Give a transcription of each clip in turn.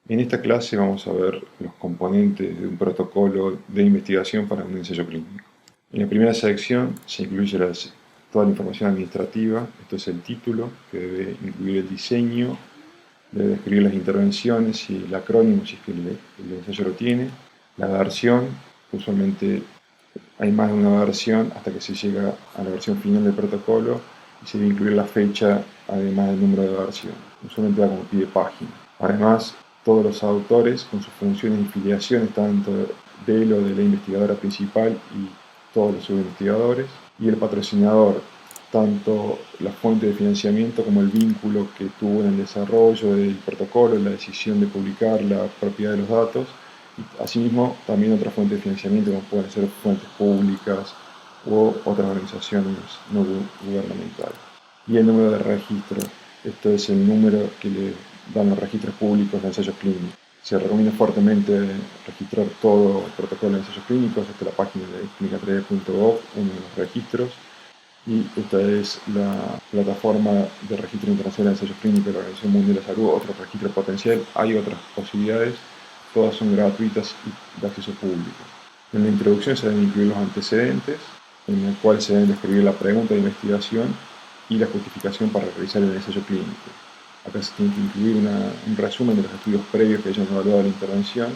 En esta clase vamos a ver los componentes de un protocolo de investigación para un ensayo clínico. En la primera sección se incluye toda la información administrativa. Esto es el título, que debe incluir el diseño, debe describir las intervenciones y el acrónimo si es que el ensayo lo tiene, la versión. Usualmente hay más de una versión hasta que se llega a la versión final del protocolo y se debe incluir la fecha además del número de versión. Usualmente va como pie de página. Además, todos los autores con sus funciones y filiaciones, tanto de él o de la investigadora principal y todos los subinvestigadores, y el patrocinador, tanto la fuente de financiamiento como el vínculo que tuvo en el desarrollo del protocolo, la decisión de publicar la propiedad de los datos, y asimismo también otra fuente de financiamiento como pueden ser fuentes públicas u otras organizaciones no gubernamentales. Y el número de registro, esto es el número que le dan los registros públicos de ensayos clínicos. Se recomienda fuertemente registrar todo el protocolo de ensayos clínicos. Esta es la página de clinica3.gov, uno de los registros, y esta es la plataforma de registro internacional de ensayos clínicos de la Organización Mundial de la Salud, otro registro potencial. Hay otras posibilidades, todas son gratuitas y de acceso público. En la introducción se deben incluir los antecedentes, en el cual se deben describir la pregunta de investigación y la justificación para realizar el ensayo clínico. Acá se tiene que incluir un resumen de los estudios previos que hayan evaluado la intervención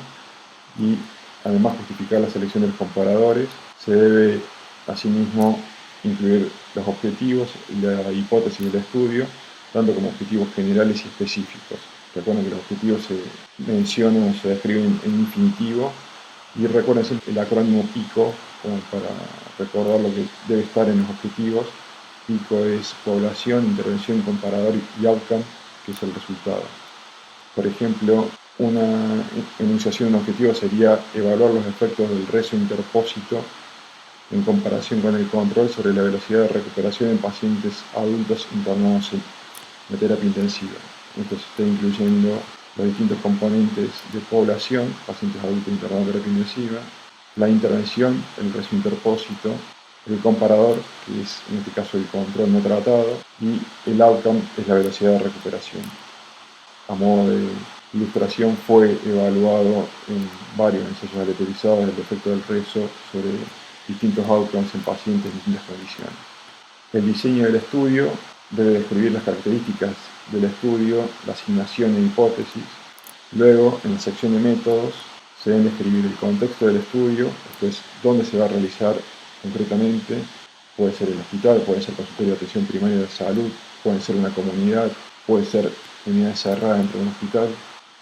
y además justificar la selección de los comparadores. Se debe asimismo incluir los objetivos y la hipótesis del estudio, tanto como objetivos generales y específicos. Recuerden que los objetivos se mencionan o se describen en infinitivo, y recuerden el acrónimo PICO como para recordar lo que debe estar en los objetivos. PICO es población, intervención, comparador y outcome, que es el resultado. Por ejemplo, una enunciación de un objetivo sería evaluar los efectos del rezo interpósito en comparación con el control sobre la velocidad de recuperación en pacientes adultos internados en la terapia intensiva. Esto se está incluyendo los distintos componentes de población, pacientes adultos internados en terapia intensiva, la intervención, el rezo interpósito, el comparador, que es en este caso el control no tratado, y el outcome es la velocidad de recuperación. A modo de ilustración, fue evaluado en varios ensayos aleatorizados el efecto del rezo sobre distintos outcomes en pacientes en distintas condiciones. El diseño del estudio debe describir las características del estudio, la asignación e hipótesis. Luego, en la sección de métodos, se deben describir el contexto del estudio, esto es, dónde se va a realizar concretamente. Puede ser el hospital, puede ser consultorio de atención primaria de salud, puede ser una comunidad, puede ser unidad cerrada dentro de un hospital.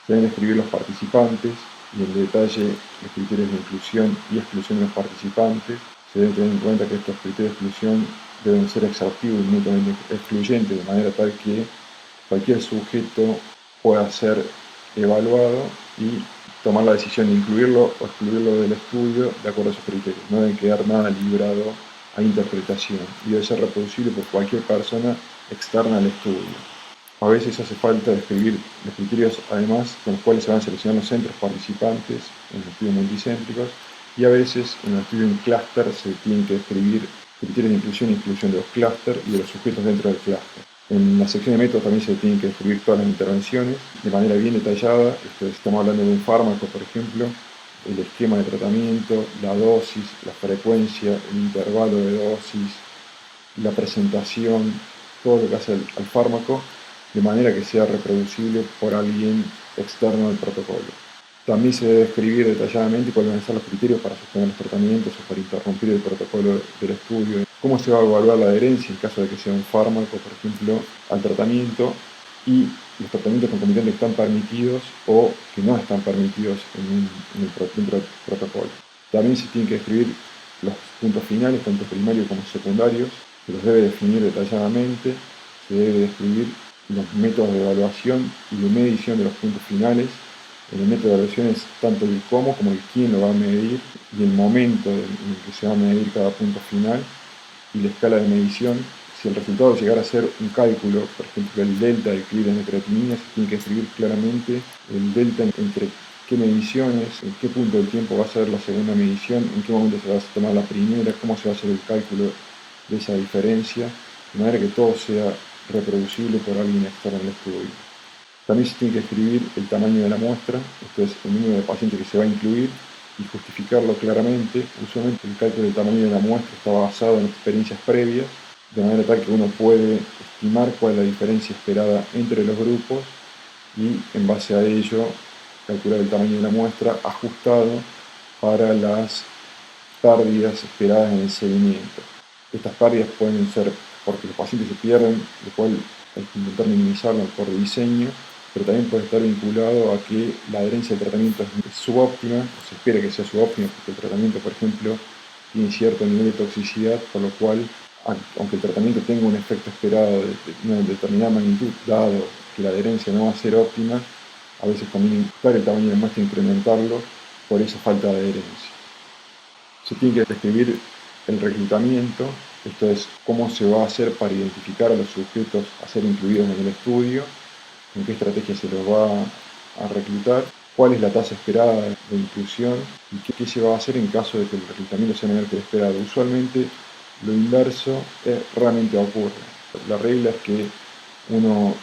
Se deben describir los participantes y en detalle los criterios de inclusión y exclusión de los participantes. Se debe tener en cuenta que estos criterios de exclusión deben ser exhaustivos y mutuamente excluyentes, de manera tal que cualquier sujeto pueda ser evaluado y tomar la decisión de incluirlo o excluirlo del estudio de acuerdo a sus criterios. No debe quedar nada librado a interpretación y debe ser reproducible por cualquier persona externa al estudio. A veces hace falta describir los criterios, además, con los cuales se van a seleccionar los centros participantes en los estudios multicéntricos, y a veces en el estudio en clúster se tienen que describir criterios de inclusión e exclusión de los clústeres y de los sujetos dentro del clúster. En la sección de métodos también se tienen que describir todas las intervenciones de manera bien detallada. Estamos hablando de un fármaco, por ejemplo, el esquema de tratamiento, la dosis, la frecuencia, el intervalo de dosis, la presentación, todo lo que hace al fármaco, de manera que sea reproducible por alguien externo al protocolo. También se debe describir detalladamente cuáles van a ser los criterios para suspender los tratamientos o para interrumpir el protocolo del estudio, cómo se va a evaluar la adherencia en caso de que sea un fármaco, por ejemplo, al tratamiento, y los tratamientos concomitantes que están permitidos o que no están permitidos dentro del protocolo. También se tienen que describir los puntos finales, tanto primarios como secundarios, se los debe definir detalladamente. Se debe describir los métodos de evaluación y de medición de los puntos finales. En el método de evaluación es tanto el cómo como el quién lo va a medir y el momento en el que se va a medir cada punto final y la escala de medición. Si el resultado llegara a ser un cálculo, por ejemplo el delta de equilibrio de creatinina, se tiene que escribir claramente el delta entre qué mediciones, en qué punto del tiempo va a ser la segunda medición, en qué momento se va a tomar la primera, cómo se va a hacer el cálculo de esa diferencia, de manera que todo sea reproducible por alguien externo al estudio. También se tiene que escribir el tamaño de la muestra, esto es el número de pacientes que se va a incluir, y justificarlo claramente. Usualmente el cálculo del tamaño de la muestra está basado en experiencias previas, de manera tal que uno puede estimar cuál es la diferencia esperada entre los grupos y en base a ello calcular el tamaño de la muestra ajustado para las pérdidas esperadas en el seguimiento. Estas pérdidas pueden ser porque los pacientes se pierden, lo cual hay que intentar minimizarlo por diseño, pero también puede estar vinculado a que la adherencia al tratamiento es subóptima, o se espera que sea subóptima, porque el tratamiento, por ejemplo, tiene cierto nivel de toxicidad, por lo cual, aunque el tratamiento tenga un efecto esperado de una determinada magnitud, dado que la adherencia no va a ser óptima, a veces conviene incrementar el tamaño de la muestra e incrementarlo por esa falta de adherencia. Se tiene que describir el reclutamiento, esto es cómo se va a hacer para identificar a los sujetos a ser incluidos en el estudio, en qué estrategia se los va a reclutar, cuál es la tasa esperada de inclusión y qué se va a hacer en caso de que el reclutamiento sea menor que el esperado. Usualmente lo inverso realmente ocurre. La regla es que uno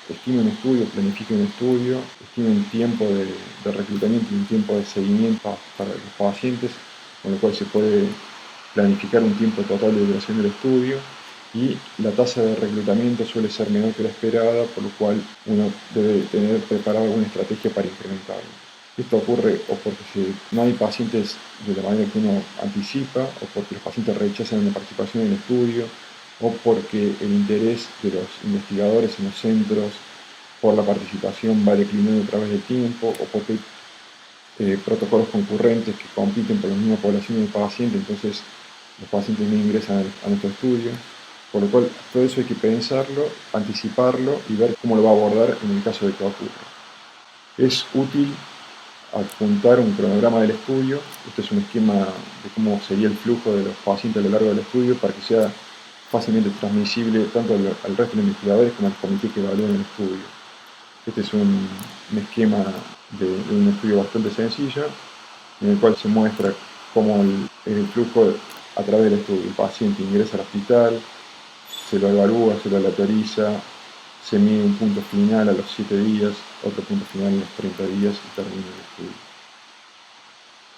estime un estudio, planifique un estudio, estime un tiempo de reclutamiento y un tiempo de seguimiento para los pacientes, con lo cual se puede planificar un tiempo total de duración del estudio, y la tasa de reclutamiento suele ser menor que la esperada, por lo cual uno debe tener preparada alguna estrategia para incrementarlo. Esto ocurre o porque no hay pacientes de la manera que uno anticipa, o porque los pacientes rechazan una participación en el estudio, o porque el interés de los investigadores en los centros por la participación va declinando a través del tiempo, o porque hay protocolos concurrentes que compiten por la misma población de pacientes, entonces los pacientes no ingresan a nuestro estudio. Por lo cual, todo eso hay que pensarlo, anticiparlo y ver cómo lo va a abordar en el caso de que ocurra. Es útil adjuntar un cronograma del estudio. Este es un esquema de cómo sería el flujo de los pacientes a lo largo del estudio para que sea fácilmente transmisible tanto al resto de los investigadores como al comité que evalúa el estudio. Este es un esquema de un estudio bastante sencillo, en el cual se muestra cómo el flujo a través del estudio. El paciente ingresa al hospital, se lo evalúa, se lo aleatoriza, se mide un punto final a los 7 días, otro punto final a los 30 días y termina el estudio.